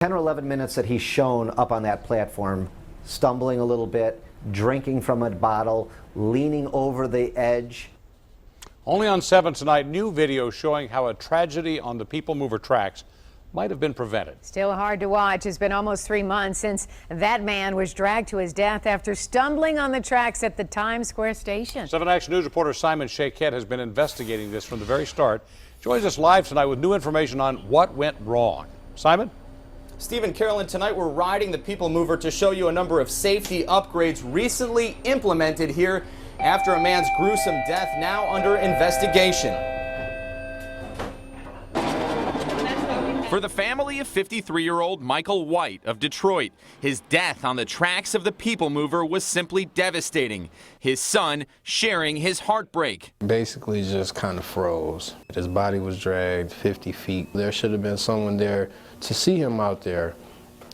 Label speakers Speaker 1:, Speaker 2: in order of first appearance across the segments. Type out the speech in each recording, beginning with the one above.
Speaker 1: 10 or 11 minutes that he's shown up on that platform, stumbling a little bit, drinking from a bottle, leaning over the edge.
Speaker 2: Only on 7 tonight, new video showing how a tragedy on the People Mover tracks might have been prevented.
Speaker 3: Still hard to watch. It's been almost 3 months since that man was dragged to his death after stumbling on the tracks at the Times Square station.
Speaker 2: 7 Action News reporter Simon Shaykhet has been investigating this from the very start. Joins us live tonight with new information on what went wrong. Simon?
Speaker 4: Steve and Carolyn, tonight we're riding the People Mover to show you a number of safety upgrades recently implemented here after a man's gruesome death, now under investigation. For the family of 53-year-old Michael White of Detroit, his death on the tracks of the People Mover was simply devastating. His son sharing his heartbreak.
Speaker 5: Basically just kind of froze. His body was dragged 50 feet. There should have been someone there to see him out there,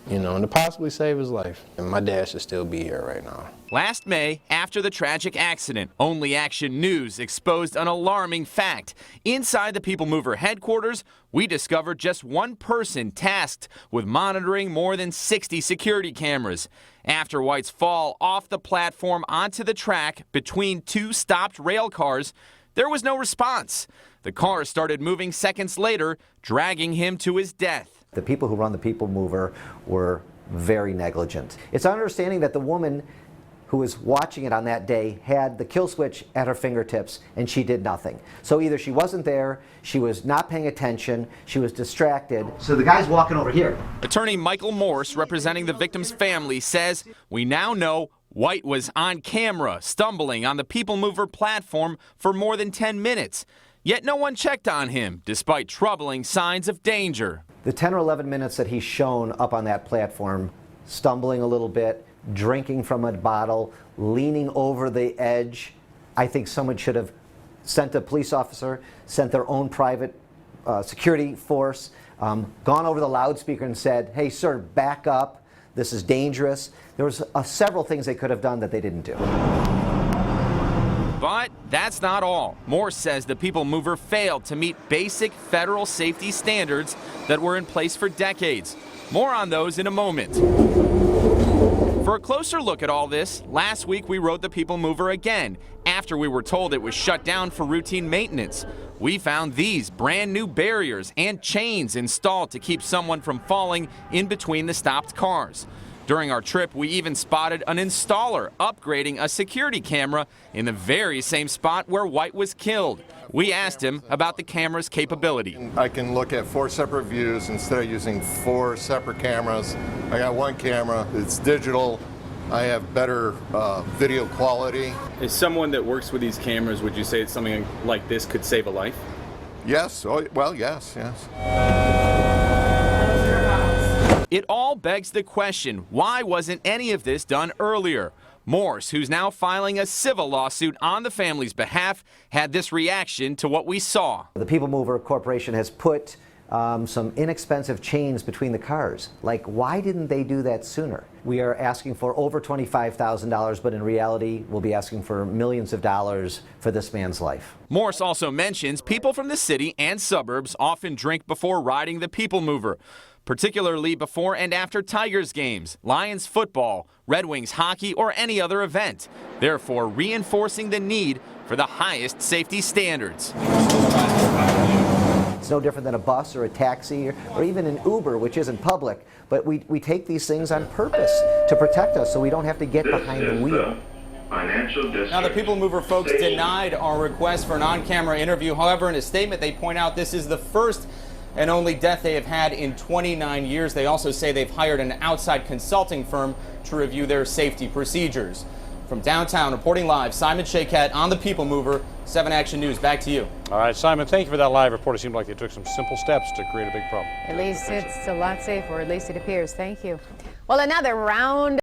Speaker 5: you know, and to possibly save his life. And my dad should still be here right now.
Speaker 4: Last May, after the tragic accident, Only Action News exposed an alarming fact. Inside the People Mover headquarters, we discovered just one person tasked with monitoring more than 60 security cameras. After White's fall off the platform onto the track between two stopped rail cars, there was no response. The car started moving seconds later, dragging him to his death.
Speaker 1: The people who run the People Mover were very negligent. It's our understanding that the woman who was watching it on that day had the kill switch at her fingertips, and she did nothing. So either she wasn't there, she was not paying attention, she was distracted. So the guy's walking over here.
Speaker 4: Attorney Michael Morse, representing the victim's family, says we now know White was on camera, stumbling on the People Mover platform for more than 10 minutes. Yet no one checked on him, despite troubling signs of danger.
Speaker 1: The 10 or 11 minutes that he's shown up on that platform, stumbling a little bit, drinking from a bottle, leaning over the edge, I think someone should have sent a police officer, sent their own private security force, gone over the loudspeaker and said, hey, sir, back up. This is dangerous. There was several things they could have done that they didn't do.
Speaker 4: But that's not all. Morse says the People Mover failed to meet basic federal safety standards that were in place for decades. More on those in a moment. For a closer look at all this, last week we rode the People Mover again after we were told it was shut down for routine maintenance. We found these brand new barriers and chains installed to keep someone from falling in between the stopped cars. During our trip, we even spotted an installer upgrading a security camera in the very same spot where White was killed. We asked him about the camera's capability.
Speaker 6: I can look at 4 separate views instead of using 4 separate cameras. I got one camera, it's digital. I have better video quality.
Speaker 7: As someone that works with these cameras, would you say that something like this could save a life?
Speaker 6: Yes, oh, well, yes.
Speaker 4: It all begs the question, why wasn't any of this done earlier? Morse, who's now filing a civil lawsuit on the family's behalf, had this reaction to what we saw.
Speaker 1: The People Mover Corporation has put some inexpensive chains between the cars. Like, why didn't they do that sooner? We are asking for over $25,000, but in reality, we'll be asking for millions of dollars for this man's life.
Speaker 4: Morse also mentions people from the city and suburbs often drink before riding the People Mover, particularly before and after Tigers games, Lions football, Red Wings hockey, or any other event, therefore reinforcing the need for the highest safety standards.
Speaker 1: It's no different than a bus or a taxi or even an Uber, which isn't public, but we take these things on purpose to protect us so we don't have to get behind the wheel.
Speaker 4: Now, the People Mover folks denied our request for an on-camera interview. However, in a statement, they point out this is the first and only death they have had in 29 years. They also say they've hired an outside consulting firm to review their safety procedures. From downtown, reporting live, Simon Shaykhet on the People Mover, 7 Action News. Back to you.
Speaker 2: All right, Simon, thank you for that live report. It seemed like they took some simple steps to create a big problem.
Speaker 3: At least it's a lot safer, or at least it appears. Thank you. Well, another round